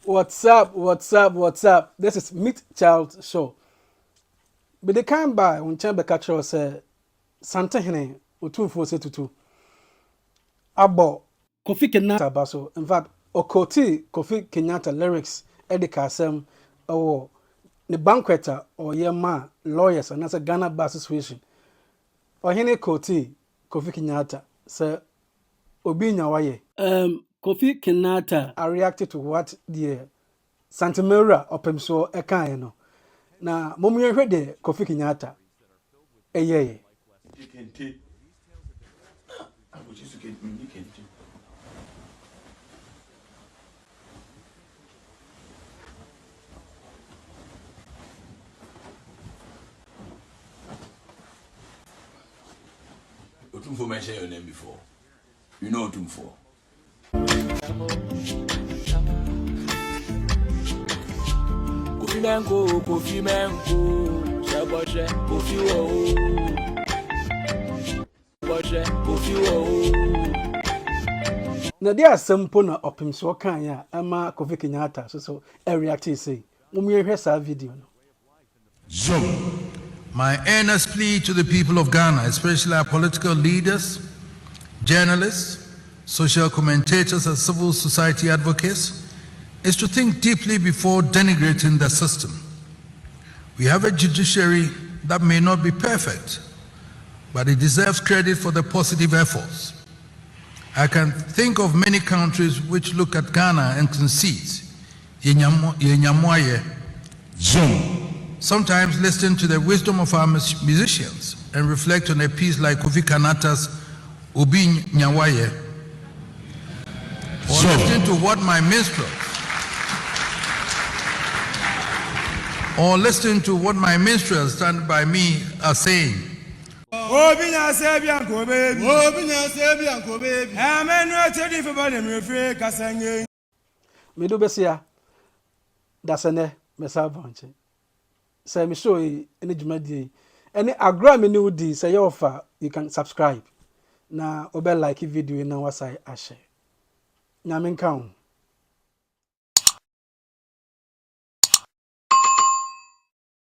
What's up? What's up? What's up? This is Meet Child Show. But they can't buy when Chamber Catcher say Asantehene Otumfo se tutu. Abo Kofi Kinaata baso. In fact, Okoti Kofi Kinaata lyrics edika sem or the banqueter or yema lawyers and that's a Ghana Bar Association. Or hene Koti Kofi Kinaata say Obi Nyawaye. Kofi Kinaata I reacted to what the Santemera opemso ekan no. Na momu yehwe de Kofi Kinaata. Eye. You can take. I would just get you can take. Otumfo mentioned your name before. You know Otumfo. Kofi Menko, Shaboche, Kofi Wo, Boche, Kofi Wo. Na dia sempo na opemso kan ya ama Kofi Kinaata so react say. Momu yehwe sa video no. Zoom. My earnest plea to the people of Ghana, especially our political leaders, journalists, social commentators, and civil society advocates, is to think deeply before denigrating the system. We have a judiciary that may not be perfect, but it deserves credit for the positive efforts. I can think of many countries which look at Ghana and concede, Zoom. Sometimes listen to the wisdom of our musicians and reflect on a piece like Kofi Kinaata's Obi Nyawaye, or listen to what my minstrels stand by me are saying. Medu besia dasene mesa bonche. Say me show any jumadi any agra me new di say you offer you can subscribe na obe like video na wasai ashare. Nyamin kaun.